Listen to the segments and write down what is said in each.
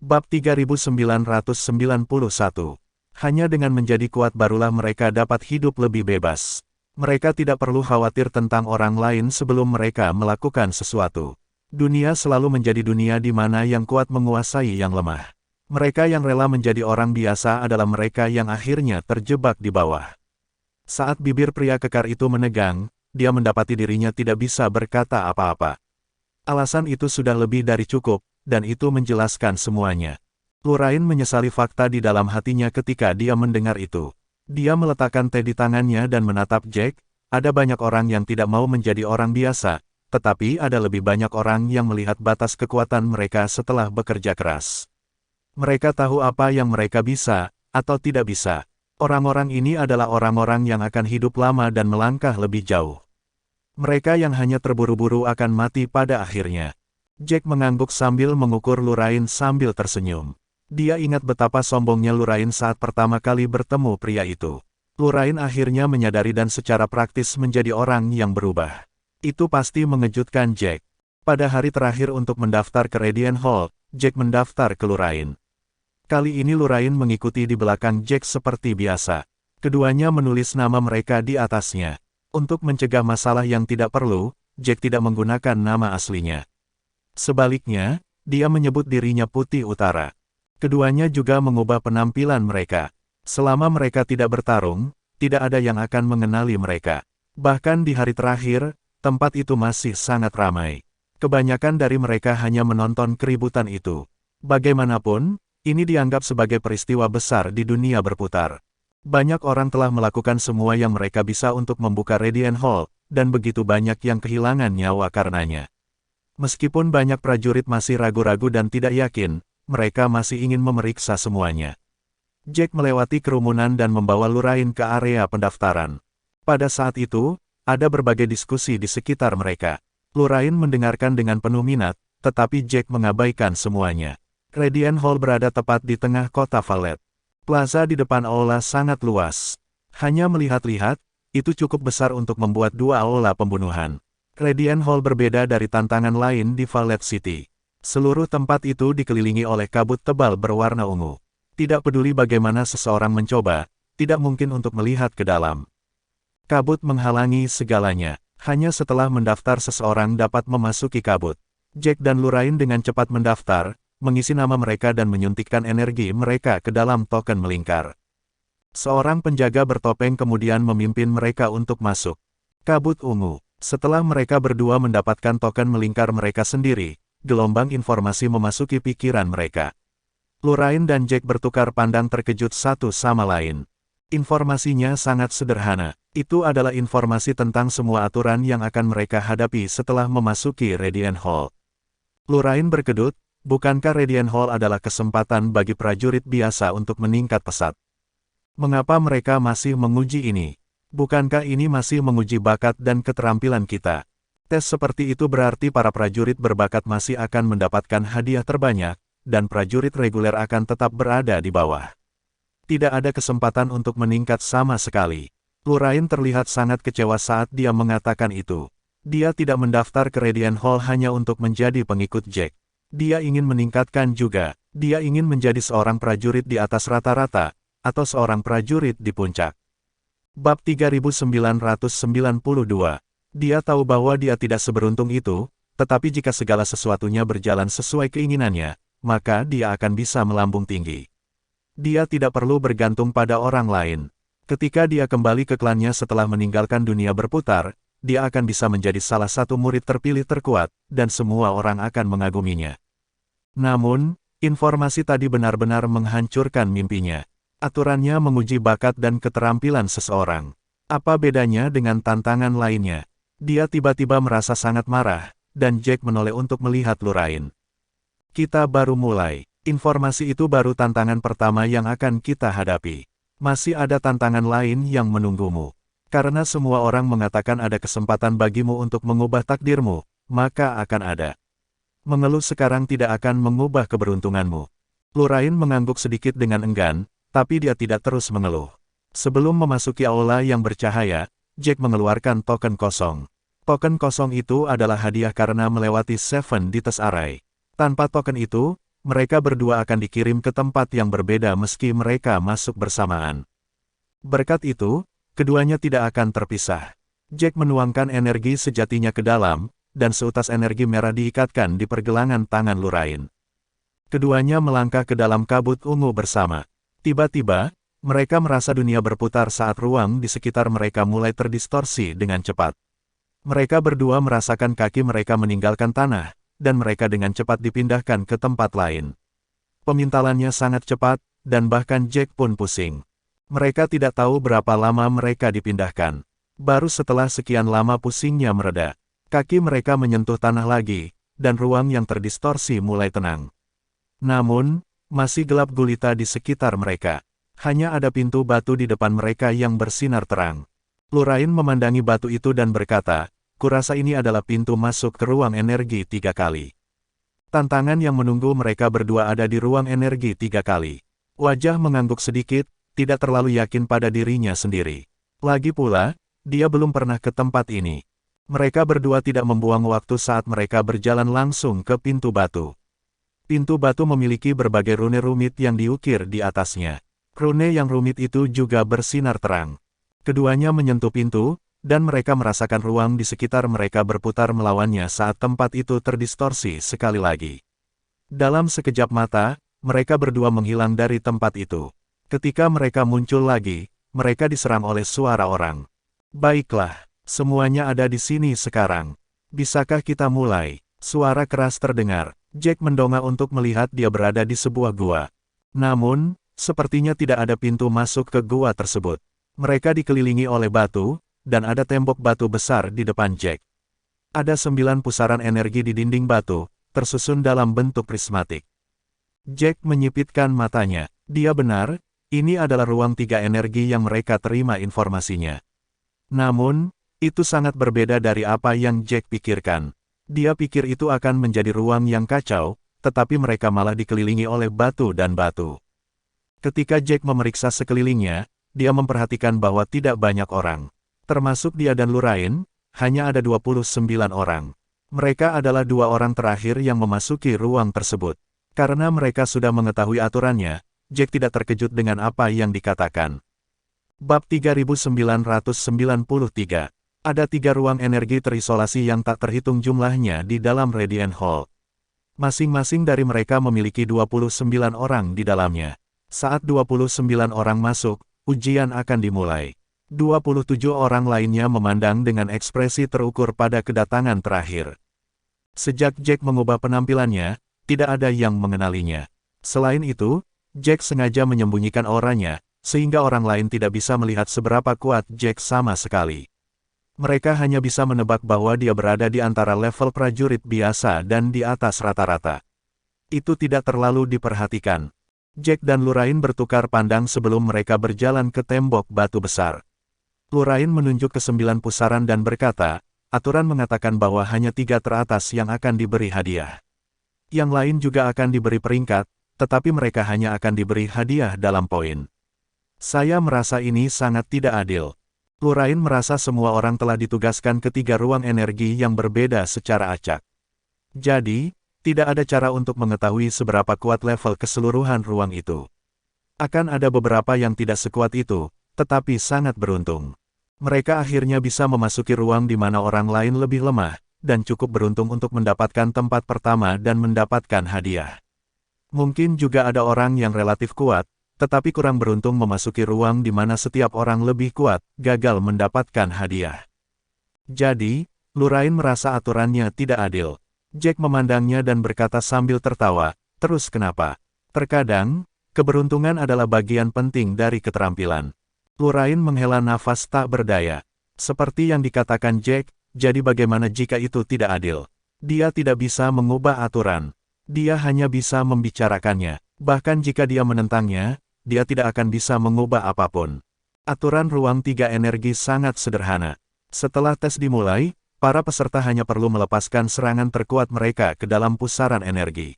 Bab 3991. Hanya dengan menjadi kuat barulah mereka dapat hidup lebih bebas. Mereka tidak perlu khawatir tentang orang lain sebelum mereka melakukan sesuatu. Dunia selalu menjadi dunia di mana yang kuat menguasai yang lemah. Mereka yang rela menjadi orang biasa adalah mereka yang akhirnya terjebak di bawah. Saat bibir pria kekar itu menegang, dia mendapati dirinya tidak bisa berkata apa-apa. Alasan itu sudah lebih dari cukup, dan itu menjelaskan semuanya. Lurain menyesali fakta di dalam hatinya ketika dia mendengar itu. Dia meletakkan teh di tangannya dan menatap Jack. Ada banyak orang yang tidak mau menjadi orang biasa, tetapi ada lebih banyak orang yang melihat batas kekuatan mereka setelah bekerja keras. Mereka tahu apa yang mereka bisa, atau tidak bisa. Orang-orang ini adalah orang-orang yang akan hidup lama dan melangkah lebih jauh. Mereka yang hanya terburu-buru akan mati pada akhirnya. Jack mengangguk sambil mengukur Lurain sambil tersenyum. Dia ingat betapa sombongnya Lurain saat pertama kali bertemu pria itu. Lurain akhirnya menyadari dan secara praktis menjadi orang yang berubah. Itu pasti mengejutkan Jack. Pada hari terakhir untuk mendaftar ke Radiant Hall, Jack mendaftar ke Lurain. Kali ini Lurain mengikuti di belakang Jack seperti biasa. Keduanya menulis nama mereka di atasnya. Untuk mencegah masalah yang tidak perlu, Jack tidak menggunakan nama aslinya. Sebaliknya, dia menyebut dirinya Putih Utara. Keduanya juga mengubah penampilan mereka. Selama mereka tidak bertarung, tidak ada yang akan mengenali mereka. Bahkan di hari terakhir, tempat itu masih sangat ramai. Kebanyakan dari mereka hanya menonton keributan itu. Bagaimanapun, ini dianggap sebagai peristiwa besar di dunia berputar. Banyak orang telah melakukan semua yang mereka bisa untuk membuka Radiant Hall, dan begitu banyak yang kehilangan nyawa karenanya. Meskipun banyak prajurit masih ragu-ragu dan tidak yakin, mereka masih ingin memeriksa semuanya. Jack melewati kerumunan dan membawa Lurain ke area pendaftaran. Pada saat itu, ada berbagai diskusi di sekitar mereka. Lurain mendengarkan dengan penuh minat, tetapi Jack mengabaikan semuanya. Radiant Hall berada tepat di tengah kota Valet. Plaza di depan aula sangat luas. Hanya melihat-lihat, itu cukup besar untuk membuat dua aula pembunuhan. Radiant Hall berbeda dari tantangan lain di Valet City. Seluruh tempat itu dikelilingi oleh kabut tebal berwarna ungu. Tidak peduli bagaimana seseorang mencoba, tidak mungkin untuk melihat ke dalam. Kabut menghalangi segalanya. Hanya setelah mendaftar seseorang dapat memasuki kabut. Jack dan Lurain dengan cepat mendaftar, mengisi nama mereka dan menyuntikkan energi mereka ke dalam token melingkar. Seorang penjaga bertopeng kemudian memimpin mereka untuk masuk. Kabut ungu. Setelah mereka berdua mendapatkan token melingkar mereka sendiri, gelombang informasi memasuki pikiran mereka. Lurain dan Jack bertukar pandang terkejut satu sama lain. Informasinya sangat sederhana. Itu adalah informasi tentang semua aturan yang akan mereka hadapi setelah memasuki Radiant Hall. Lurain berkedut. Bukankah Radiant Hall adalah kesempatan bagi prajurit biasa untuk meningkat pesat? Mengapa mereka masih menguji ini? Bukankah ini masih menguji bakat dan keterampilan kita? Tes seperti itu berarti para prajurit berbakat masih akan mendapatkan hadiah terbanyak, dan prajurit reguler akan tetap berada di bawah. Tidak ada kesempatan untuk meningkat sama sekali. Lurain terlihat sangat kecewa saat dia mengatakan itu. Dia tidak mendaftar ke Radiant Hall hanya untuk menjadi pengikut Jack. Dia ingin meningkatkan juga, dia ingin menjadi seorang prajurit di atas rata-rata, atau seorang prajurit di puncak. Bab 3992. Dia tahu bahwa dia tidak seberuntung itu, tetapi jika segala sesuatunya berjalan sesuai keinginannya, maka dia akan bisa melambung tinggi. Dia tidak perlu bergantung pada orang lain. Ketika dia kembali ke klannya setelah meninggalkan dunia berputar, dia akan bisa menjadi salah satu murid terpilih terkuat, dan semua orang akan mengaguminya. Namun, informasi tadi benar-benar menghancurkan mimpinya. Aturannya menguji bakat dan keterampilan seseorang. Apa bedanya dengan tantangan lainnya? Dia tiba-tiba merasa sangat marah, dan Jack menoleh untuk melihat Lurain. Kita baru mulai. Informasi itu baru tantangan pertama yang akan kita hadapi. Masih ada tantangan lain yang menunggumu. Karena semua orang mengatakan ada kesempatan bagimu untuk mengubah takdirmu, maka akan ada. Mengeluh sekarang tidak akan mengubah keberuntunganmu. Lurain mengangguk sedikit dengan enggan, tapi dia tidak terus mengeluh. Sebelum memasuki aula yang bercahaya, Jack mengeluarkan token kosong. Token kosong itu adalah hadiah karena melewati Seven Deaths Array. Tanpa token itu, mereka berdua akan dikirim ke tempat yang berbeda meski mereka masuk bersamaan. Berkat itu, keduanya tidak akan terpisah. Jack menuangkan energi sejatinya ke dalam, dan seutas energi merah diikatkan di pergelangan tangan Lurain. Keduanya melangkah ke dalam kabut ungu bersama. Tiba-tiba, mereka merasa dunia berputar saat ruang di sekitar mereka mulai terdistorsi dengan cepat. Mereka berdua merasakan kaki mereka meninggalkan tanah, dan mereka dengan cepat dipindahkan ke tempat lain. Pemintalannya sangat cepat, dan bahkan Jack pun pusing. Mereka tidak tahu berapa lama mereka dipindahkan. Baru setelah sekian lama pusingnya mereda, kaki mereka menyentuh tanah lagi, dan ruang yang terdistorsi mulai tenang. Namun, masih gelap gulita di sekitar mereka. Hanya ada pintu batu di depan mereka yang bersinar terang. Lurain memandangi batu itu dan berkata, "Kurasa ini adalah pintu masuk ke ruang energi 3 kali." Tantangan yang menunggu mereka berdua ada di ruang energi 3 kali. Wajah mengangguk sedikit, tidak terlalu yakin pada dirinya sendiri. Lagi pula, dia belum pernah ke tempat ini. Mereka berdua tidak membuang waktu saat mereka berjalan langsung ke pintu batu. Pintu batu memiliki berbagai rune rumit yang diukir di atasnya. Rune yang rumit itu juga bersinar terang. Keduanya menyentuh pintu, dan mereka merasakan ruang di sekitar mereka berputar melawannya saat tempat itu terdistorsi sekali lagi. Dalam sekejap mata, mereka berdua menghilang dari tempat itu. Ketika mereka muncul lagi, mereka diserang oleh suara orang. "Baiklah, semuanya ada di sini sekarang. Bisakah kita mulai?" Suara keras terdengar. Jack mendongak untuk melihat dia berada di sebuah gua. Namun, sepertinya tidak ada pintu masuk ke gua tersebut. Mereka dikelilingi oleh batu, dan ada tembok batu besar di depan Jack. Ada 9 pusaran energi di dinding batu, tersusun dalam bentuk prismatik. Jack menyipitkan matanya. Dia benar, ini adalah ruang 3 energi yang mereka terima informasinya. Namun, itu sangat berbeda dari apa yang Jack pikirkan. Dia pikir itu akan menjadi ruang yang kacau, tetapi mereka malah dikelilingi oleh batu dan batu. Ketika Jack memeriksa sekelilingnya, dia memperhatikan bahwa tidak banyak orang. Termasuk dia dan Lurain, hanya ada 29 orang. Mereka adalah 2 orang terakhir yang memasuki ruang tersebut. Karena mereka sudah mengetahui aturannya, Jack tidak terkejut dengan apa yang dikatakan. Bab 3993. Ada 3 ruang energi terisolasi yang tak terhitung jumlahnya di dalam Radiant Hall. Masing-masing dari mereka memiliki 29 orang di dalamnya. Saat 29 orang masuk, ujian akan dimulai. 27 orang lainnya memandang dengan ekspresi terukur pada kedatangan terakhir. Sejak Jack mengubah penampilannya, tidak ada yang mengenalinya. Selain itu, Jack sengaja menyembunyikan auranya, sehingga orang lain tidak bisa melihat seberapa kuat Jack sama sekali. Mereka hanya bisa menebak bahwa dia berada di antara level prajurit biasa dan di atas rata-rata. Itu tidak terlalu diperhatikan. Jack dan Lurain bertukar pandang sebelum mereka berjalan ke tembok batu besar. Lurain menunjuk ke 9 pusaran dan berkata, "Aturan mengatakan bahwa hanya 3 teratas yang akan diberi hadiah. Yang lain juga akan diberi peringkat, tetapi mereka hanya akan diberi hadiah dalam poin. Saya merasa ini sangat tidak adil." Lurain merasa semua orang telah ditugaskan ke 3 ruang energi yang berbeda secara acak. Jadi, tidak ada cara untuk mengetahui seberapa kuat level keseluruhan ruang itu. Akan ada beberapa yang tidak sekuat itu, tetapi sangat beruntung. Mereka akhirnya bisa memasuki ruang di mana orang lain lebih lemah, dan cukup beruntung untuk mendapatkan tempat pertama dan mendapatkan hadiah. Mungkin juga ada orang yang relatif kuat, tetapi kurang beruntung memasuki ruang di mana setiap orang lebih kuat, gagal mendapatkan hadiah. Jadi, Lurain merasa aturannya tidak adil. Jack memandangnya dan berkata sambil tertawa, "Terus kenapa? Terkadang, keberuntungan adalah bagian penting dari keterampilan." Lurain menghela nafas tak berdaya. Seperti yang dikatakan Jack, jadi bagaimana jika itu tidak adil? Dia tidak bisa mengubah aturan. Dia hanya bisa membicarakannya. Bahkan jika dia menentangnya, dia tidak akan bisa mengubah apapun. Aturan ruang 3 energi sangat sederhana. Setelah tes dimulai, para peserta hanya perlu melepaskan serangan terkuat mereka ke dalam pusaran energi.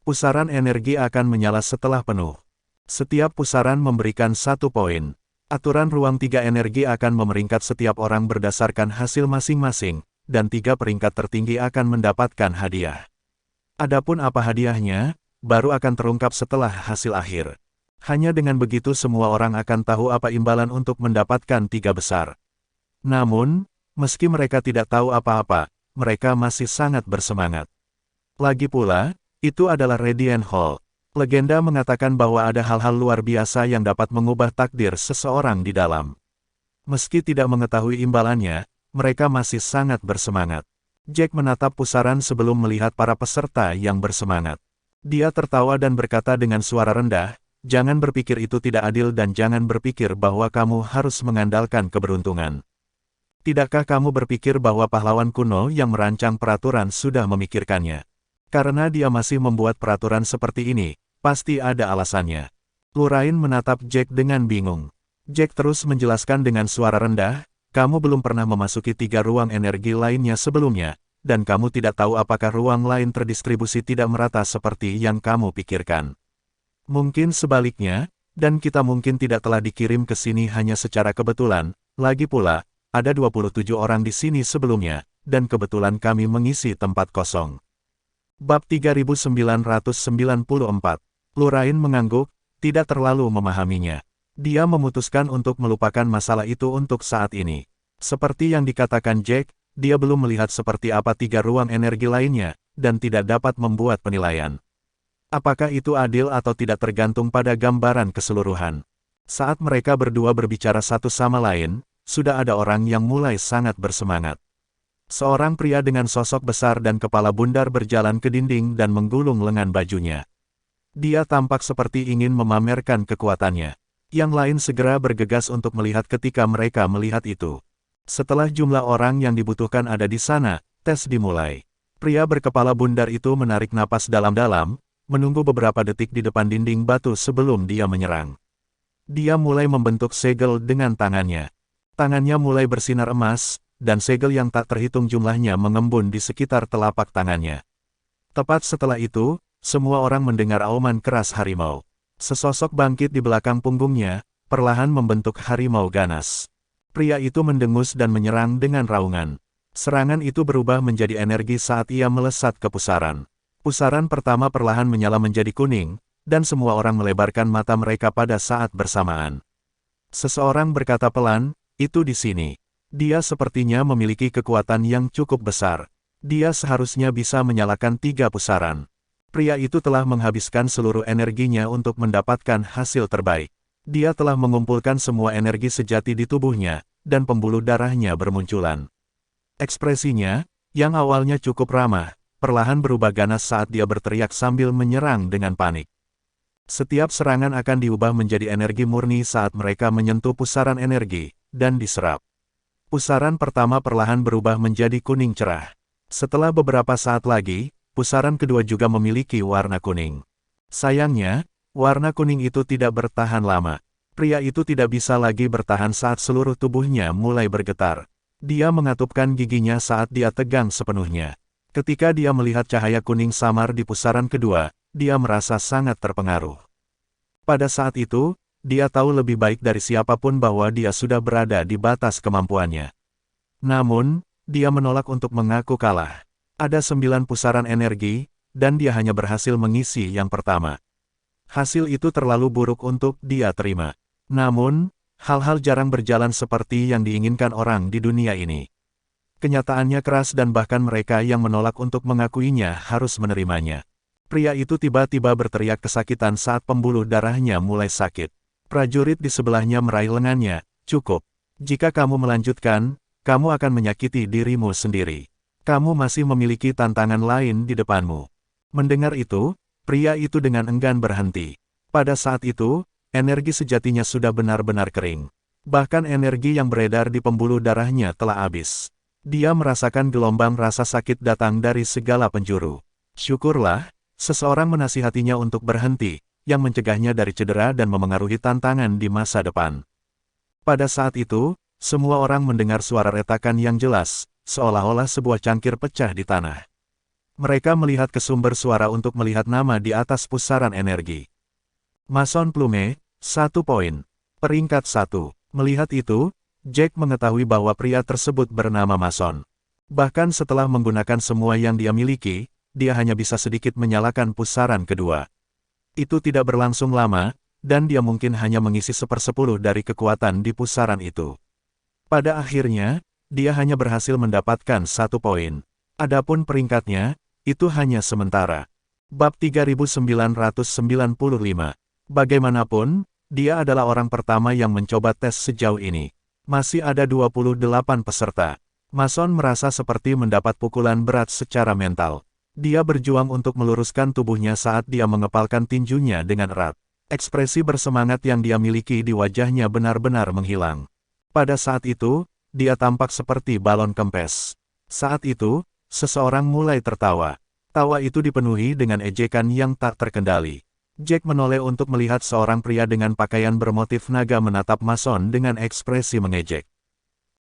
Pusaran energi akan menyala setelah penuh. Setiap pusaran memberikan 1 poin. Aturan ruang 3 energi akan memeringkat setiap orang berdasarkan hasil masing-masing, dan 3 peringkat tertinggi akan mendapatkan hadiah. Adapun apa hadiahnya, baru akan terungkap setelah hasil akhir. Hanya dengan begitu semua orang akan tahu apa imbalan untuk mendapatkan 3 besar. Namun, meski mereka tidak tahu apa-apa, mereka masih sangat bersemangat. Lagi pula, itu adalah Radiant Hall. Legenda mengatakan bahwa ada hal-hal luar biasa yang dapat mengubah takdir seseorang di dalam. Meski tidak mengetahui imbalannya, mereka masih sangat bersemangat. Jack menatap pusaran sebelum melihat para peserta yang bersemangat. Dia tertawa dan berkata dengan suara rendah, "Jangan berpikir itu tidak adil dan jangan berpikir bahwa kamu harus mengandalkan keberuntungan. Tidakkah kamu berpikir bahwa pahlawan kuno yang merancang peraturan sudah memikirkannya? Karena dia masih membuat peraturan seperti ini, pasti ada alasannya." Lurain menatap Jack dengan bingung. Jack terus menjelaskan dengan suara rendah, "Kamu belum pernah memasuki 3 ruang energi lainnya sebelumnya, dan kamu tidak tahu apakah ruang lain terdistribusi tidak merata seperti yang kamu pikirkan. Mungkin sebaliknya, dan kita mungkin tidak telah dikirim ke sini hanya secara kebetulan, lagi pula, ada 27 orang di sini sebelumnya, dan kebetulan kami mengisi tempat kosong." Bab 3994. Lurain mengangguk, tidak terlalu memahaminya. Dia memutuskan untuk melupakan masalah itu untuk saat ini. Seperti yang dikatakan Jack, dia belum melihat seperti apa 3 ruang energi lainnya, dan tidak dapat membuat penilaian. Apakah itu adil atau tidak tergantung pada gambaran keseluruhan. Saat mereka berdua berbicara satu sama lain, sudah ada orang yang mulai sangat bersemangat. Seorang pria dengan sosok besar dan kepala bundar berjalan ke dinding dan menggulung lengan bajunya. Dia tampak seperti ingin memamerkan kekuatannya. Yang lain segera bergegas untuk melihat ketika mereka melihat itu. Setelah jumlah orang yang dibutuhkan ada di sana, tes dimulai. Pria berkepala bundar itu menarik napas dalam-dalam, menunggu beberapa detik di depan dinding batu sebelum dia menyerang. Dia mulai membentuk segel dengan tangannya. Tangannya mulai bersinar emas, dan segel yang tak terhitung jumlahnya mengembun di sekitar telapak tangannya. Tepat setelah itu, semua orang mendengar auman keras harimau. Sesosok bangkit di belakang punggungnya, perlahan membentuk harimau ganas. Pria itu mendengus dan menyerang dengan raungan. Serangan itu berubah menjadi energi saat ia melesat ke pusaran. Pusaran pertama perlahan menyala menjadi kuning, dan semua orang melebarkan mata mereka pada saat bersamaan. Seseorang berkata pelan, "Itu di sini. Dia sepertinya memiliki kekuatan yang cukup besar. Dia seharusnya bisa menyalakan 3 pusaran." Pria itu telah menghabiskan seluruh energinya untuk mendapatkan hasil terbaik. Dia telah mengumpulkan semua energi sejati di tubuhnya, dan pembuluh darahnya bermunculan. Ekspresinya, yang awalnya cukup ramah, perlahan berubah ganas saat dia berteriak sambil menyerang dengan panik. Setiap serangan akan diubah menjadi energi murni saat mereka menyentuh pusaran energi, dan diserap. Pusaran pertama perlahan berubah menjadi kuning cerah. Setelah beberapa saat lagi, pusaran kedua juga memiliki warna kuning. Sayangnya, warna kuning itu tidak bertahan lama. Pria itu tidak bisa lagi bertahan saat seluruh tubuhnya mulai bergetar. Dia mengatupkan giginya saat dia tegang sepenuhnya. Ketika dia melihat cahaya kuning samar di pusaran kedua, dia merasa sangat terpengaruh. Pada saat itu, dia tahu lebih baik dari siapapun bahwa dia sudah berada di batas kemampuannya. Namun, dia menolak untuk mengaku kalah. Ada 9 pusaran energi, dan dia hanya berhasil mengisi yang pertama. Hasil itu terlalu buruk untuk dia terima. Namun, hal-hal jarang berjalan seperti yang diinginkan orang di dunia ini. Kenyataannya keras dan bahkan mereka yang menolak untuk mengakuinya harus menerimanya. Pria itu tiba-tiba berteriak kesakitan saat pembuluh darahnya mulai sakit. Prajurit di sebelahnya meraih lengannya, "Cukup. Jika kamu melanjutkan, kamu akan menyakiti dirimu sendiri. Kamu masih memiliki tantangan lain di depanmu." Mendengar itu, pria itu dengan enggan berhenti. Pada saat itu, energi sejatinya sudah benar-benar kering. Bahkan energi yang beredar di pembuluh darahnya telah habis. Dia merasakan gelombang rasa sakit datang dari segala penjuru. Syukurlah, seseorang menasihatinya untuk berhenti, yang mencegahnya dari cedera dan memengaruhi tantangan di masa depan. Pada saat itu, semua orang mendengar suara retakan yang jelas, seolah-olah sebuah cangkir pecah di tanah. Mereka melihat ke sumber suara untuk melihat nama di atas pusaran energi. Mason Plume, 1 poin. Peringkat 1. Melihat itu, Jack mengetahui bahwa pria tersebut bernama Mason. Bahkan setelah menggunakan semua yang dia miliki, dia hanya bisa sedikit menyalakan pusaran kedua. Itu tidak berlangsung lama, dan dia mungkin hanya mengisi 1/10 dari kekuatan di pusaran itu. Pada akhirnya, dia hanya berhasil mendapatkan 1 poin. Adapun peringkatnya, itu hanya sementara. Bab 3995. Bagaimanapun, dia adalah orang pertama yang mencoba tes sejauh ini. Masih ada 28 peserta. Mason merasa seperti mendapat pukulan berat secara mental. Dia berjuang untuk meluruskan tubuhnya saat dia mengepalkan tinjunya dengan erat. Ekspresi bersemangat yang dia miliki di wajahnya benar-benar menghilang. Pada saat itu, dia tampak seperti balon kempes. Saat itu, seseorang mulai tertawa. Tawa itu dipenuhi dengan ejekan yang tak terkendali. Jack menoleh untuk melihat seorang pria dengan pakaian bermotif naga menatap Mason dengan ekspresi mengejek.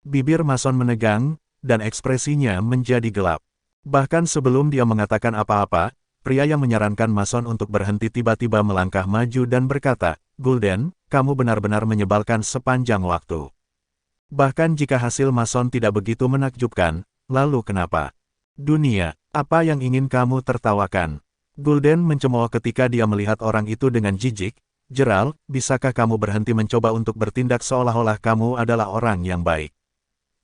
Bibir Mason menegang, dan ekspresinya menjadi gelap. Bahkan sebelum dia mengatakan apa-apa, pria yang menyarankan Mason untuk berhenti tiba-tiba melangkah maju dan berkata, "Gulden, kamu benar-benar menyebalkan sepanjang waktu. Bahkan jika hasil Mason tidak begitu menakjubkan, lalu kenapa? Dunia, apa yang ingin kamu tertawakan?" Gulden mencemooh ketika dia melihat orang itu dengan jijik. "Gerald, bisakah kamu berhenti mencoba untuk bertindak seolah-olah kamu adalah orang yang baik?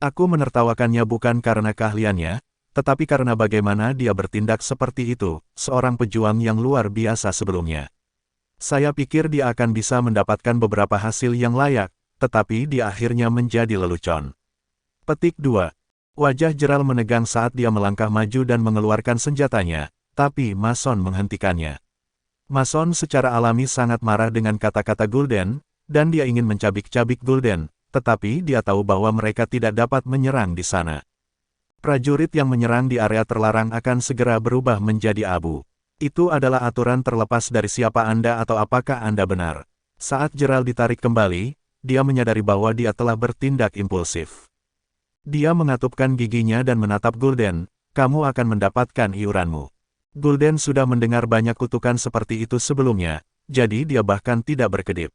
Aku menertawakannya bukan karena keahliannya, tetapi karena bagaimana dia bertindak seperti itu, seorang pejuang yang luar biasa sebelumnya. Saya pikir dia akan bisa mendapatkan beberapa hasil yang layak, tetapi dia akhirnya menjadi lelucon." Petik 2. Wajah Gerald menegang saat dia melangkah maju dan mengeluarkan senjatanya, tapi Mason menghentikannya. Mason secara alami sangat marah dengan kata-kata Gulden, dan dia ingin mencabik-cabik Gulden, tetapi dia tahu bahwa mereka tidak dapat menyerang di sana. Prajurit yang menyerang di area terlarang akan segera berubah menjadi abu. Itu adalah aturan terlepas dari siapa Anda atau apakah Anda benar. Saat Gerald ditarik kembali, dia menyadari bahwa dia telah bertindak impulsif. Dia mengatupkan giginya dan menatap Gulden, "Kamu akan mendapatkan iuranmu." Gulden sudah mendengar banyak kutukan seperti itu sebelumnya, jadi dia bahkan tidak berkedip.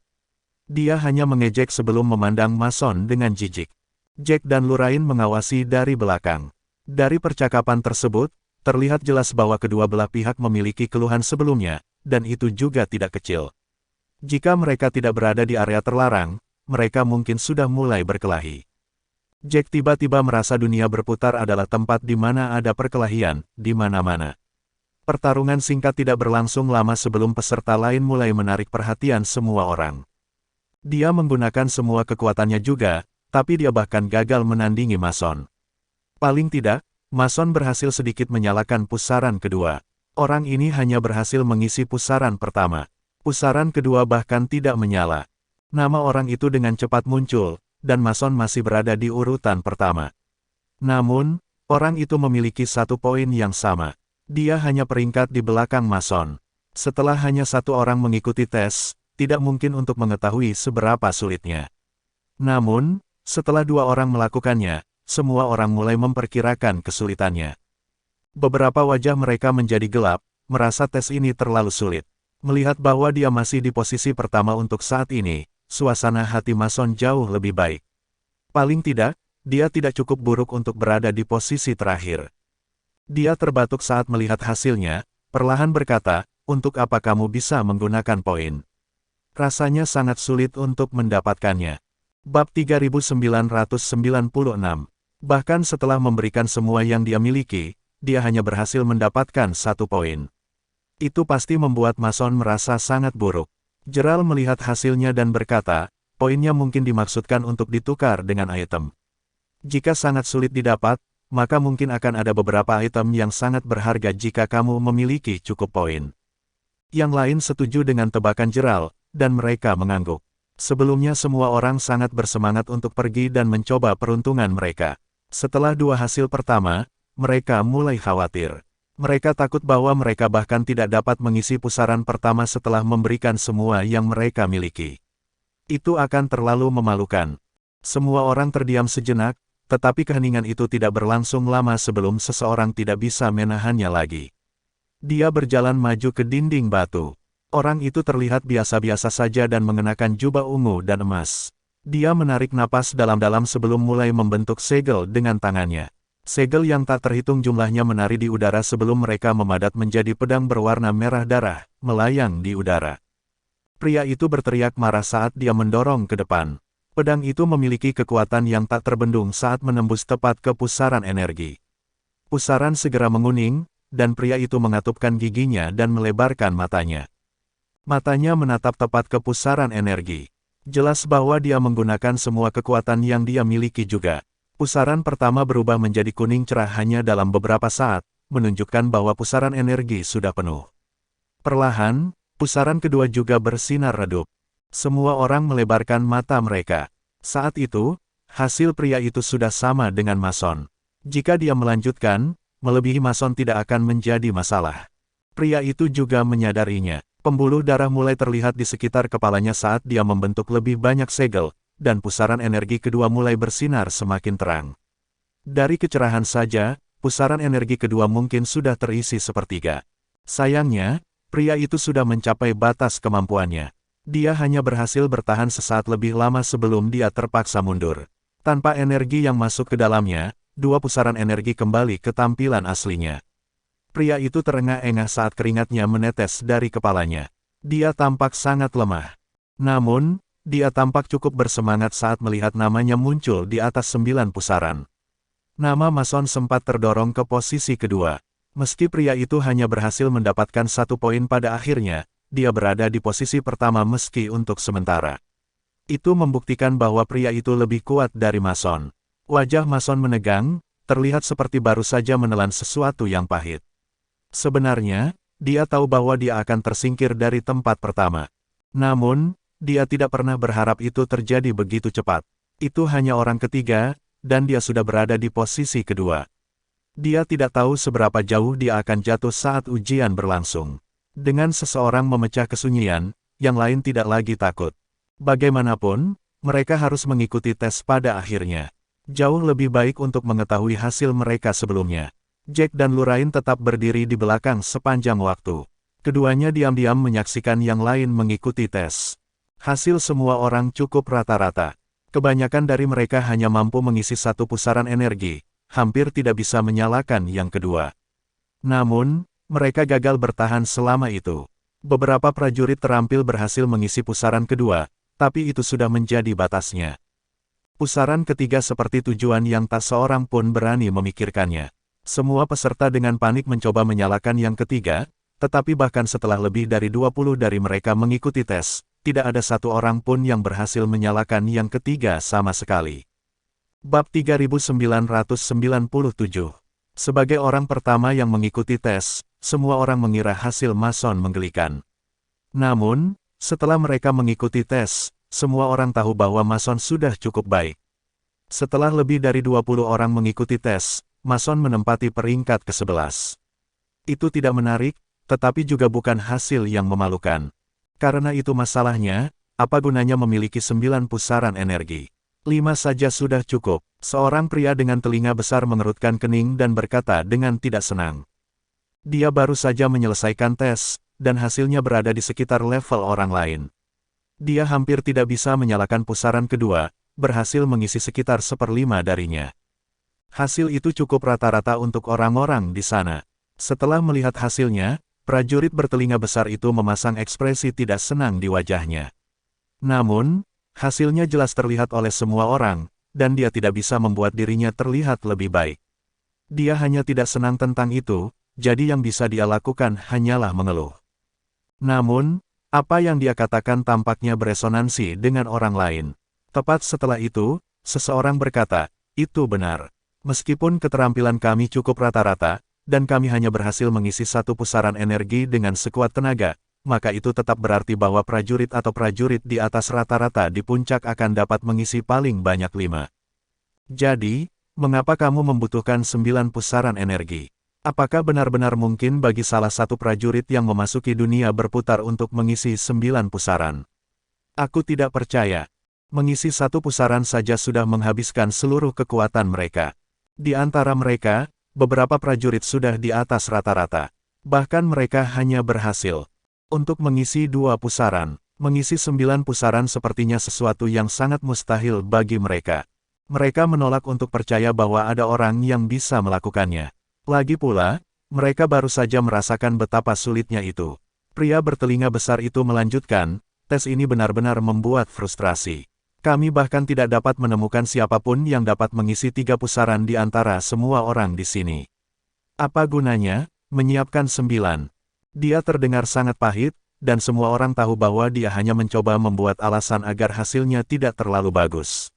Dia hanya mengejek sebelum memandang Mason dengan jijik. Jack dan Lorraine mengawasi dari belakang. Dari percakapan tersebut, terlihat jelas bahwa kedua belah pihak memiliki keluhan sebelumnya, dan itu juga tidak kecil. Jika mereka tidak berada di area terlarang, mereka mungkin sudah mulai berkelahi. Jack tiba-tiba merasa dunia berputar adalah tempat di mana ada perkelahian, di mana-mana. Pertarungan singkat tidak berlangsung lama sebelum peserta lain mulai menarik perhatian semua orang. Dia menggunakan semua kekuatannya juga, tapi dia bahkan gagal menandingi Mason. Paling tidak, Mason berhasil sedikit menyalakan pusaran kedua. Orang ini hanya berhasil mengisi pusaran pertama. Pusaran kedua bahkan tidak menyala. Nama orang itu dengan cepat muncul, dan Mason masih berada di urutan pertama. Namun, orang itu memiliki 1 poin yang sama. Dia hanya peringkat di belakang Mason. Setelah hanya 1 orang mengikuti tes, tidak mungkin untuk mengetahui seberapa sulitnya. Namun, setelah 2 orang melakukannya, semua orang mulai memperkirakan kesulitannya. Beberapa wajah mereka menjadi gelap, merasa tes ini terlalu sulit. Melihat bahwa dia masih di posisi pertama untuk saat ini, suasana hati Mason jauh lebih baik. Paling tidak, dia tidak cukup buruk untuk berada di posisi terakhir. Dia terbatuk saat melihat hasilnya, perlahan berkata, "Untuk apa kamu bisa menggunakan poin? Rasanya sangat sulit untuk mendapatkannya." Bab 3996. Bahkan setelah memberikan semua yang dia miliki, dia hanya berhasil mendapatkan 1 poin. Itu pasti membuat Mason merasa sangat buruk. Gerald melihat hasilnya dan berkata, "Poinnya mungkin dimaksudkan untuk ditukar dengan item. Jika sangat sulit didapat, maka mungkin akan ada beberapa item yang sangat berharga jika kamu memiliki cukup poin." Yang lain setuju dengan tebakan Gerald, dan mereka mengangguk. Sebelumnya semua orang sangat bersemangat untuk pergi dan mencoba peruntungan mereka. Setelah 2 hasil pertama, mereka mulai khawatir. Mereka takut bahwa mereka bahkan tidak dapat mengisi pusaran pertama setelah memberikan semua yang mereka miliki. Itu akan terlalu memalukan. Semua orang terdiam sejenak, tetapi keheningan itu tidak berlangsung lama sebelum seseorang tidak bisa menahannya lagi. Dia berjalan maju ke dinding batu. Orang itu terlihat biasa-biasa saja dan mengenakan jubah ungu dan emas. Dia menarik napas dalam-dalam sebelum mulai membentuk segel dengan tangannya. Segel yang tak terhitung jumlahnya menari di udara sebelum mereka memadat menjadi pedang berwarna merah darah, melayang di udara. Pria itu berteriak marah saat dia mendorong ke depan. Pedang itu memiliki kekuatan yang tak terbendung saat menembus tepat ke pusaran energi. Pusaran segera menguning, dan pria itu mengatupkan giginya dan melebarkan matanya. Matanya menatap tepat ke pusaran energi. Jelas bahwa dia menggunakan semua kekuatan yang dia miliki juga. Pusaran pertama berubah menjadi kuning cerah hanya dalam beberapa saat, menunjukkan bahwa pusaran energi sudah penuh. Perlahan, pusaran kedua juga bersinar redup. Semua orang melebarkan mata mereka. Saat itu, hasil pria itu sudah sama dengan Mason. Jika dia melanjutkan, melebihi Mason tidak akan menjadi masalah. Pria itu juga menyadarinya. Pembuluh darah mulai terlihat di sekitar kepalanya saat dia membentuk lebih banyak segel, dan pusaran energi kedua mulai bersinar semakin terang. Dari kecerahan saja, pusaran energi kedua mungkin sudah terisi sepertiga. Sayangnya, pria itu sudah mencapai batas kemampuannya. Dia hanya berhasil bertahan sesaat lebih lama sebelum dia terpaksa mundur. Tanpa energi yang masuk ke dalamnya, dua pusaran energi kembali ke tampilan aslinya. Pria itu terengah-engah saat keringatnya menetes dari kepalanya. Dia tampak sangat lemah. Namun, dia tampak cukup bersemangat saat melihat namanya muncul di atas 9 pusaran. Nama Mason sempat terdorong ke posisi kedua. Meski pria itu hanya berhasil mendapatkan 1 poin pada akhirnya, dia berada di posisi pertama meski untuk sementara. Itu membuktikan bahwa pria itu lebih kuat dari Mason. Wajah Mason menegang, terlihat seperti baru saja menelan sesuatu yang pahit. Sebenarnya, dia tahu bahwa dia akan tersingkir dari tempat pertama. Namun, dia tidak pernah berharap itu terjadi begitu cepat. Itu hanya orang ketiga, dan dia sudah berada di posisi kedua. Dia tidak tahu seberapa jauh dia akan jatuh saat ujian berlangsung. Dengan seseorang memecah kesunyian, yang lain tidak lagi takut. Bagaimanapun, mereka harus mengikuti tes pada akhirnya. Jauh lebih baik untuk mengetahui hasil mereka sebelumnya. Jack dan Lorraine tetap berdiri di belakang sepanjang waktu. Keduanya diam-diam menyaksikan yang lain mengikuti tes. Hasil semua orang cukup rata-rata. Kebanyakan dari mereka hanya mampu mengisi 1 pusaran energi, hampir tidak bisa menyalakan yang kedua. Namun, mereka gagal bertahan selama itu. Beberapa prajurit terampil berhasil mengisi pusaran kedua, tapi itu sudah menjadi batasnya. Pusaran ketiga seperti tujuan yang tak seorang pun berani memikirkannya. Semua peserta dengan panik mencoba menyalakan yang ketiga, tetapi bahkan setelah lebih dari 20 dari mereka mengikuti tes, tidak ada satu orang pun yang berhasil menyalakan yang ketiga sama sekali. Bab 3997. Sebagai orang pertama yang mengikuti tes, semua orang mengira hasil Mason menggelikan. Namun, setelah mereka mengikuti tes, semua orang tahu bahwa Mason sudah cukup baik. Setelah lebih dari 20 orang mengikuti tes, Mason menempati peringkat ke-11. Itu tidak menarik, tetapi juga bukan hasil yang memalukan. Karena itu masalahnya, apa gunanya memiliki 9 pusaran energi? 5 saja sudah cukup. Seorang pria dengan telinga besar mengerutkan kening dan berkata dengan tidak senang. Dia baru saja menyelesaikan tes, dan hasilnya berada di sekitar level orang lain. Dia hampir tidak bisa menyalakan pusaran kedua, berhasil mengisi sekitar 1/5 darinya. Hasil itu cukup rata-rata untuk orang-orang di sana. Setelah melihat hasilnya, prajurit bertelinga besar itu memasang ekspresi tidak senang di wajahnya. Namun, hasilnya jelas terlihat oleh semua orang, dan dia tidak bisa membuat dirinya terlihat lebih baik. Dia hanya tidak senang tentang itu, jadi yang bisa dia lakukan hanyalah mengeluh. Namun, apa yang dia katakan tampaknya beresonansi dengan orang lain. Tepat setelah itu, seseorang berkata, "Itu benar. Meskipun keterampilan kami cukup rata-rata, dan kami hanya berhasil mengisi 1 pusaran energi dengan sekuat tenaga, maka itu tetap berarti bahwa prajurit atau prajurit di atas rata-rata di puncak akan dapat mengisi paling banyak 5. Jadi, mengapa kamu membutuhkan 9 pusaran energi? Apakah benar-benar mungkin bagi salah satu prajurit yang memasuki dunia berputar untuk mengisi 9 pusaran? Aku tidak percaya. Mengisi 1 pusaran saja sudah menghabiskan seluruh kekuatan mereka. Di antara mereka, beberapa prajurit sudah di atas rata-rata. Bahkan mereka hanya berhasil untuk mengisi 2 pusaran. Mengisi 9 pusaran sepertinya sesuatu yang sangat mustahil bagi mereka. Mereka menolak untuk percaya bahwa ada orang yang bisa melakukannya. Lagi pula, mereka baru saja merasakan betapa sulitnya itu. Pria bertelinga besar itu melanjutkan, tes ini benar-benar membuat frustrasi. Kami bahkan tidak dapat menemukan siapapun yang dapat mengisi 3 pusaran di antara semua orang di sini. Apa gunanya, menyiapkan 9? Dia terdengar sangat pahit, dan semua orang tahu bahwa dia hanya mencoba membuat alasan agar hasilnya tidak terlalu bagus.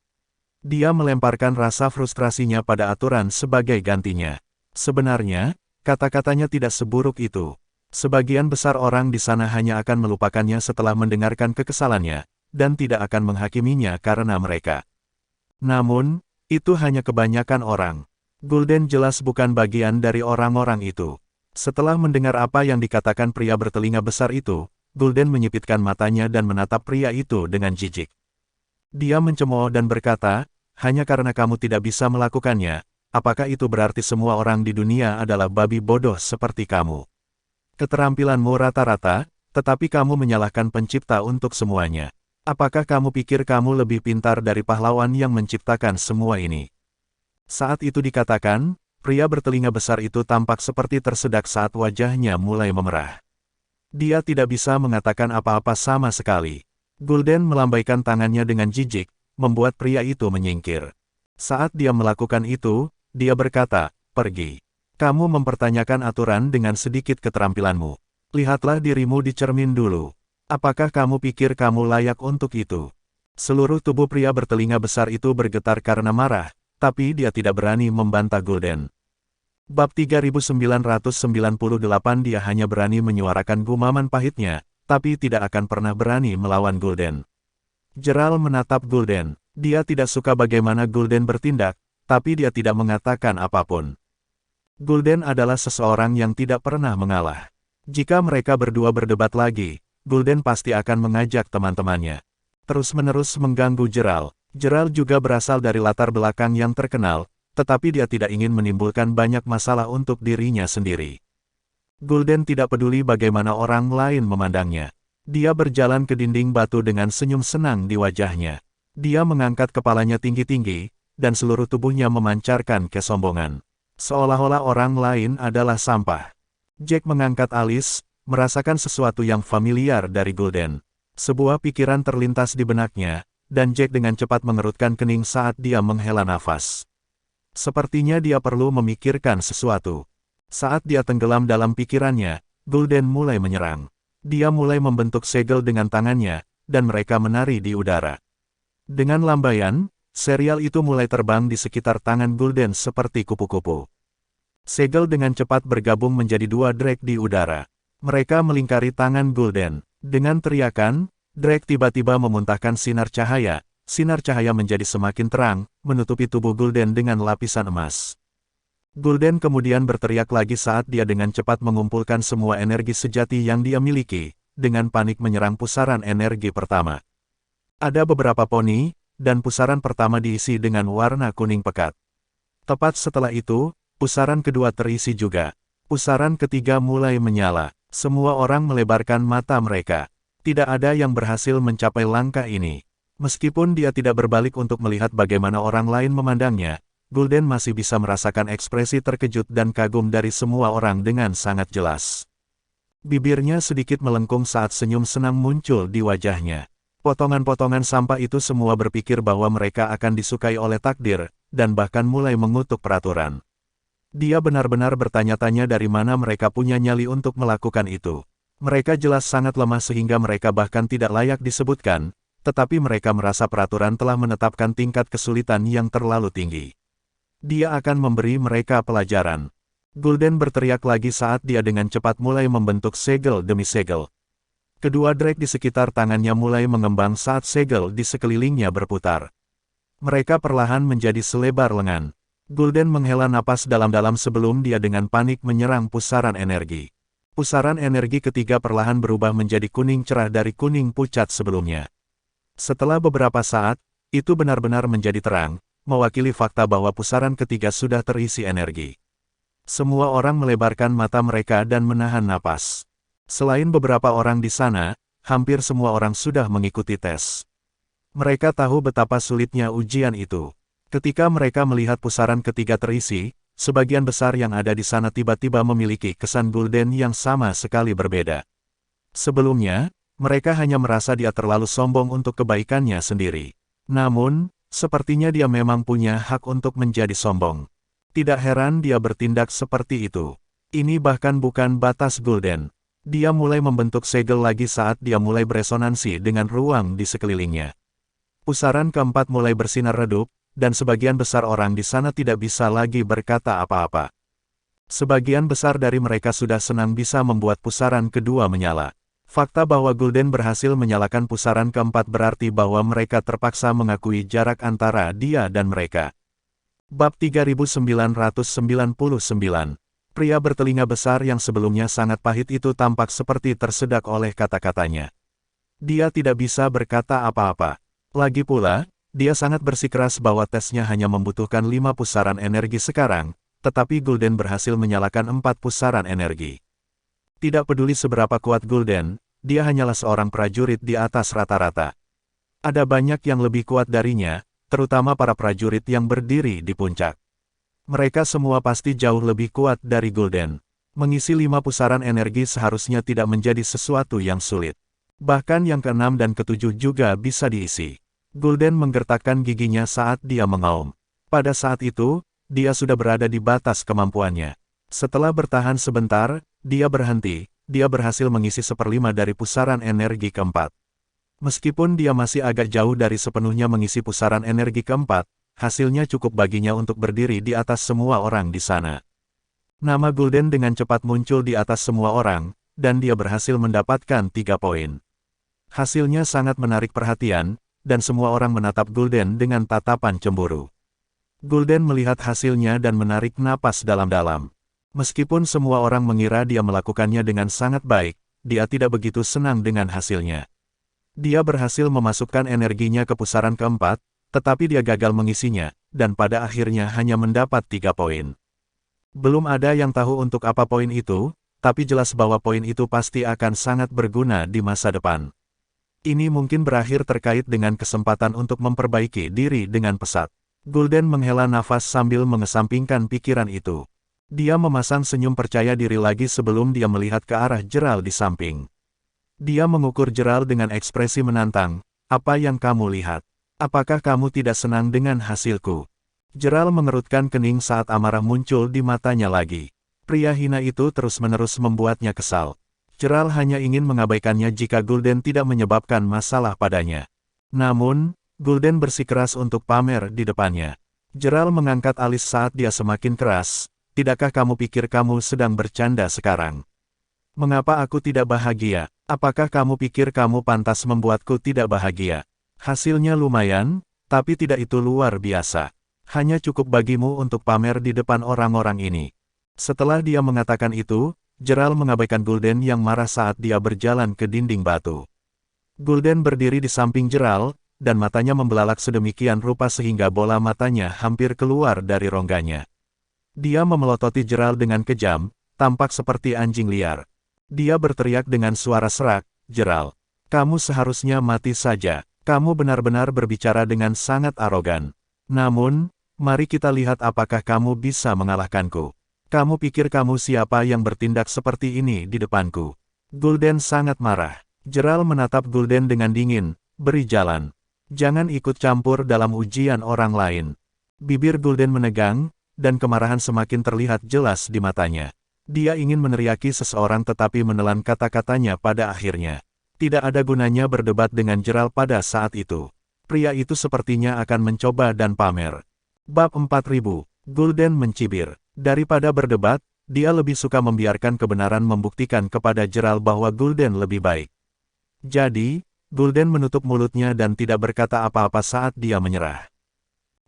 Dia melemparkan rasa frustrasinya pada aturan sebagai gantinya. Sebenarnya, kata-katanya tidak seburuk itu. Sebagian besar orang di sana hanya akan melupakannya setelah mendengarkan kekesalannya, dan tidak akan menghakiminya karena mereka. Namun, itu hanya kebanyakan orang. Gulden jelas bukan bagian dari orang-orang itu. Setelah mendengar apa yang dikatakan pria bertelinga besar itu, Gulden menyipitkan matanya dan menatap pria itu dengan jijik. Dia mencemooh dan berkata, hanya karena kamu tidak bisa melakukannya, apakah itu berarti semua orang di dunia adalah babi bodoh seperti kamu? Keterampilanmu rata-rata, tetapi kamu menyalahkan pencipta untuk semuanya. Apakah kamu pikir kamu lebih pintar dari pahlawan yang menciptakan semua ini? Saat itu dikatakan, pria bertelinga besar itu tampak seperti tersedak saat wajahnya mulai memerah. Dia tidak bisa mengatakan apa-apa sama sekali. Gulden melambaikan tangannya dengan jijik, membuat pria itu menyingkir. Saat dia melakukan itu, dia berkata, pergi. Kamu mempertanyakan aturan dengan sedikit keterampilanmu. Lihatlah dirimu di cermin dulu. Apakah kamu pikir kamu layak untuk itu? Seluruh tubuh pria bertelinga besar itu bergetar karena marah, tapi dia tidak berani membantah Gulden. Bab 3998 dia hanya berani menyuarakan gumaman pahitnya, tapi tidak akan pernah berani melawan Gulden. Gerald menatap Gulden. Dia tidak suka bagaimana Gulden bertindak, tapi dia tidak mengatakan apapun. Gulden adalah seseorang yang tidak pernah mengalah. Jika mereka berdua berdebat lagi, Gulden pasti akan mengajak teman-temannya. Terus-menerus mengganggu Gerald. Gerald juga berasal dari latar belakang yang terkenal, tetapi dia tidak ingin menimbulkan banyak masalah untuk dirinya sendiri. Gulden tidak peduli bagaimana orang lain memandangnya. Dia berjalan ke dinding batu dengan senyum senang di wajahnya. Dia mengangkat kepalanya tinggi-tinggi, dan seluruh tubuhnya memancarkan kesombongan. Seolah-olah orang lain adalah sampah. Jack mengangkat alis, merasakan sesuatu yang familiar dari Gulden. Sebuah pikiran terlintas di benaknya, dan Jack dengan cepat mengerutkan kening saat dia menghela nafas. Sepertinya dia perlu memikirkan sesuatu. Saat dia tenggelam dalam pikirannya, Gulden mulai menyerang. Dia mulai membentuk segel dengan tangannya, dan mereka menari di udara. Dengan lambaian, serial itu mulai terbang di sekitar tangan Gulden seperti kupu-kupu. Segel dengan cepat bergabung menjadi 2 drake di udara. Mereka melingkari tangan Gulden. Dengan teriakan, drake tiba-tiba memuntahkan sinar cahaya. Sinar cahaya menjadi semakin terang, menutupi tubuh Gulden dengan lapisan emas. Gulden kemudian berteriak lagi saat dia dengan cepat mengumpulkan semua energi sejati yang dia miliki, dengan panik menyerang pusaran energi pertama. Ada beberapa poni, dan pusaran pertama diisi dengan warna kuning pekat. Tepat setelah itu, pusaran kedua terisi juga. Pusaran ketiga mulai menyala. Semua orang melebarkan mata mereka. Tidak ada yang berhasil mencapai langkah ini. Meskipun dia tidak berbalik untuk melihat bagaimana orang lain memandangnya, Gulden masih bisa merasakan ekspresi terkejut dan kagum dari semua orang dengan sangat jelas. Bibirnya sedikit melengkung saat senyum senang muncul di wajahnya. Potongan-potongan sampah itu semua berpikir bahwa mereka akan disukai oleh takdir, dan bahkan mulai mengutuk peraturan. Dia benar-benar bertanya-tanya dari mana mereka punya nyali untuk melakukan itu. Mereka jelas sangat lemah sehingga mereka bahkan tidak layak disebutkan, tetapi mereka merasa peraturan telah menetapkan tingkat kesulitan yang terlalu tinggi. Dia akan memberi mereka pelajaran. Gulden berteriak lagi saat dia dengan cepat mulai membentuk segel demi segel. Kedua drake di sekitar tangannya mulai mengembang saat segel di sekelilingnya berputar. Mereka perlahan menjadi selebar lengan. Gulden menghela napas dalam-dalam sebelum dia dengan panik menyerang pusaran energi. Pusaran energi ketiga perlahan berubah menjadi kuning cerah dari kuning pucat sebelumnya. Setelah beberapa saat, itu benar-benar menjadi terang, mewakili fakta bahwa pusaran ketiga sudah terisi energi. Semua orang melebarkan mata mereka dan menahan napas. Selain beberapa orang di sana, hampir semua orang sudah mengikuti tes. Mereka tahu betapa sulitnya ujian itu. Ketika mereka melihat pusaran ketiga terisi, sebagian besar yang ada di sana tiba-tiba memiliki kesan Gulden yang sama sekali berbeda. Sebelumnya, mereka hanya merasa dia terlalu sombong untuk kebaikannya sendiri. Namun, sepertinya dia memang punya hak untuk menjadi sombong. Tidak heran dia bertindak seperti itu. Ini bahkan bukan batas Gulden. Dia mulai membentuk segel lagi saat dia mulai beresonansi dengan ruang di sekelilingnya. Pusaran keempat mulai bersinar redup, dan sebagian besar orang di sana tidak bisa lagi berkata apa-apa. Sebagian besar dari mereka sudah senang bisa membuat pusaran kedua menyala. Fakta bahwa Gulden berhasil menyalakan pusaran keempat berarti bahwa mereka terpaksa mengakui jarak antara dia dan mereka. Bab 3999. Pria bertelinga besar yang sebelumnya sangat pahit itu tampak seperti tersedak oleh kata-katanya. Dia tidak bisa berkata apa-apa. Lagi pula, dia sangat bersikeras bahwa tesnya hanya membutuhkan 5 pusaran energi sekarang, tetapi Gulden berhasil menyalakan 4 pusaran energi. Tidak peduli seberapa kuat Gulden, dia hanyalah seorang prajurit di atas rata-rata. Ada banyak yang lebih kuat darinya, terutama para prajurit yang berdiri di puncak. Mereka semua pasti jauh lebih kuat dari Gulden. Mengisi 5 pusaran energi seharusnya tidak menjadi sesuatu yang sulit. Bahkan yang ke-6 dan ke-7 juga bisa diisi. Gulden menggertakkan giginya saat dia mengaum. Pada saat itu, dia sudah berada di batas kemampuannya. Setelah bertahan sebentar, dia berhenti. Dia berhasil mengisi 1/5 dari pusaran energi keempat. Meskipun dia masih agak jauh dari sepenuhnya mengisi pusaran energi keempat, hasilnya cukup baginya untuk berdiri di atas semua orang di sana. Nama Gulden dengan cepat muncul di atas semua orang, dan dia berhasil mendapatkan 3 poin. Hasilnya sangat menarik perhatian, dan semua orang menatap Gulden dengan tatapan cemburu. Gulden melihat hasilnya dan menarik napas dalam-dalam. Meskipun semua orang mengira dia melakukannya dengan sangat baik, dia tidak begitu senang dengan hasilnya. Dia berhasil memasukkan energinya ke pusaran keempat, tetapi dia gagal mengisinya, dan pada akhirnya hanya mendapat 3 poin. Belum ada yang tahu untuk apa poin itu, tapi jelas bahwa poin itu pasti akan sangat berguna di masa depan. Ini mungkin berakhir terkait dengan kesempatan untuk memperbaiki diri dengan pesat. Gulden menghela nafas sambil mengesampingkan pikiran itu. Dia memasang senyum percaya diri lagi sebelum dia melihat ke arah Gerald di samping. Dia mengukur Gerald dengan ekspresi menantang. Apa yang kamu lihat? Apakah kamu tidak senang dengan hasilku? Gerald mengerutkan kening saat amarah muncul di matanya lagi. Pria hina itu terus-menerus membuatnya kesal. Gerald hanya ingin mengabaikannya jika Gulden tidak menyebabkan masalah padanya. Namun, Gulden bersikeras untuk pamer di depannya. Gerald mengangkat alis saat dia semakin keras. Tidakkah kamu pikir kamu sedang bercanda sekarang? Mengapa aku tidak bahagia? Apakah kamu pikir kamu pantas membuatku tidak bahagia? Hasilnya lumayan, tapi tidak itu luar biasa. Hanya cukup bagimu untuk pamer di depan orang-orang ini. Setelah dia mengatakan itu, Gerald mengabaikan Gulden yang marah saat dia berjalan ke dinding batu. Gulden berdiri di samping Gerald, dan matanya membelalak sedemikian rupa sehingga bola matanya hampir keluar dari rongganya. Dia memelototi Gerald dengan kejam, tampak seperti anjing liar. Dia berteriak dengan suara serak, "Gerald, kamu seharusnya mati saja. Kamu benar-benar berbicara dengan sangat arogan. Namun, mari kita lihat apakah kamu bisa mengalahkanku. Kamu pikir kamu siapa yang bertindak seperti ini di depanku?" Gulden sangat marah. Gerald menatap Gulden dengan dingin, "Beri jalan. Jangan ikut campur dalam ujian orang lain." Bibir Gulden menegang, dan kemarahan semakin terlihat jelas di matanya. Dia ingin meneriaki seseorang tetapi menelan kata-katanya pada akhirnya. Tidak ada gunanya berdebat dengan Gerald pada saat itu. Pria itu sepertinya akan mencoba dan pamer. Bab 4000. Gulden mencibir. Daripada berdebat, dia lebih suka membiarkan kebenaran membuktikan kepada Gerald bahwa Gulden lebih baik. Jadi, Gulden menutup mulutnya dan tidak berkata apa-apa saat dia menyerah.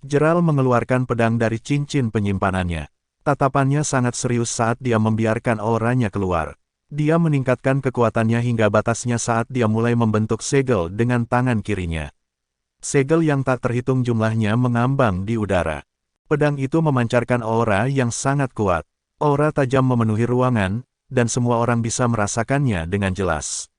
Gerald mengeluarkan pedang dari cincin penyimpanannya. Tatapannya sangat serius saat dia membiarkan auranya keluar. Dia meningkatkan kekuatannya hingga batasnya saat dia mulai membentuk segel dengan tangan kirinya. Segel yang tak terhitung jumlahnya mengambang di udara. Pedang itu memancarkan aura yang sangat kuat. Aura tajam memenuhi ruangan, dan semua orang bisa merasakannya dengan jelas.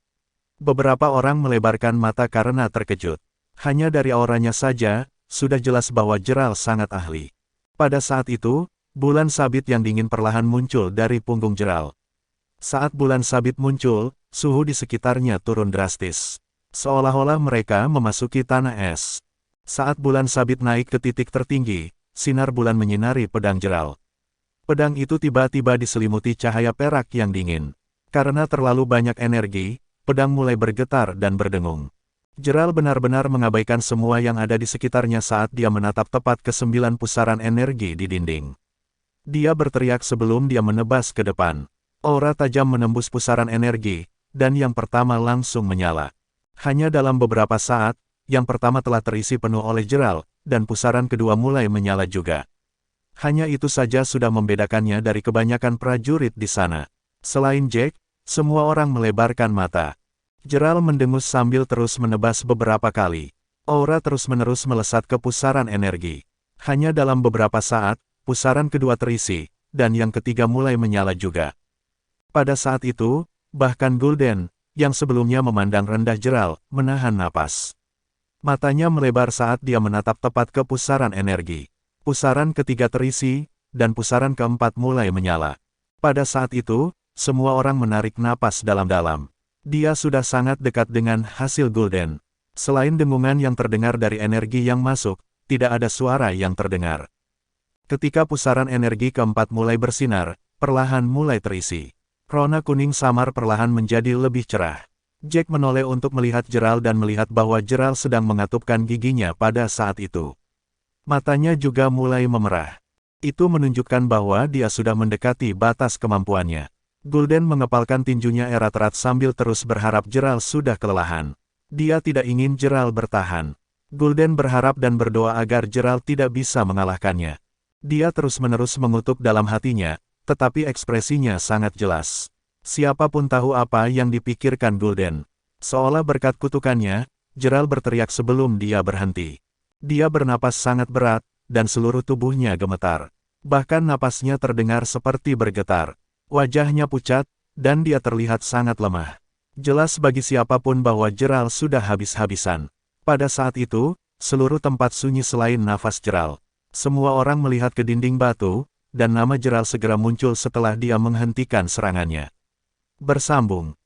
Beberapa orang melebarkan mata karena terkejut. Hanya dari auranya saja, sudah jelas bahwa Gerald sangat ahli. Pada saat itu, bulan sabit yang dingin perlahan muncul dari punggung Gerald. Saat bulan sabit muncul, suhu di sekitarnya turun drastis. Seolah-olah mereka memasuki tanah es. Saat bulan sabit naik ke titik tertinggi, sinar bulan menyinari pedang Gerald. Pedang itu tiba-tiba diselimuti cahaya perak yang dingin. Karena terlalu banyak energi, pedang mulai bergetar dan berdengung. Gerald benar-benar mengabaikan semua yang ada di sekitarnya saat dia menatap tepat ke 9 pusaran energi di dinding. Dia berteriak sebelum dia menebas ke depan. Aura tajam menembus pusaran energi, dan yang pertama langsung menyala. Hanya dalam beberapa saat, yang pertama telah terisi penuh oleh Gerald, dan pusaran kedua mulai menyala juga. Hanya itu saja sudah membedakannya dari kebanyakan prajurit di sana. Selain Jack, semua orang melebarkan mata. Gerald mendengus sambil terus menebas beberapa kali. Aura terus-menerus melesat ke pusaran energi. Hanya dalam beberapa saat, pusaran kedua terisi, dan yang ketiga mulai menyala juga. Pada saat itu, bahkan Gul'dan, yang sebelumnya memandang rendah Gerald, menahan napas. Matanya melebar saat dia menatap tepat ke pusaran energi. Pusaran ketiga terisi, dan pusaran keempat mulai menyala. Pada saat itu, semua orang menarik napas dalam-dalam. Dia sudah sangat dekat dengan hasil Gul'dan. Selain dengungan yang terdengar dari energi yang masuk, tidak ada suara yang terdengar. Ketika pusaran energi keempat mulai bersinar, perlahan mulai terisi. Rona kuning samar perlahan menjadi lebih cerah. Jack menoleh untuk melihat Gerald dan melihat bahwa Gerald sedang mengatupkan giginya pada saat itu. Matanya juga mulai memerah. Itu menunjukkan bahwa dia sudah mendekati batas kemampuannya. Gul'dan mengepalkan tinjunya erat-erat sambil terus berharap Gerald sudah kelelahan. Dia tidak ingin Gerald bertahan. Gul'dan berharap dan berdoa agar Gerald tidak bisa mengalahkannya. Dia terus-menerus mengutuk dalam hatinya, tetapi ekspresinya sangat jelas. Siapapun tahu apa yang dipikirkan Gul'dan. Seolah berkat kutukannya, Gerald berteriak sebelum dia berhenti. Dia bernapas sangat berat, dan seluruh tubuhnya gemetar. Bahkan napasnya terdengar seperti bergetar. Wajahnya pucat, dan dia terlihat sangat lemah. Jelas bagi siapapun bahwa Gerald sudah habis-habisan. Pada saat itu, seluruh tempat sunyi selain nafas Gerald. Semua orang melihat ke dinding batu, dan nama Gerald segera muncul setelah dia menghentikan serangannya. Bersambung.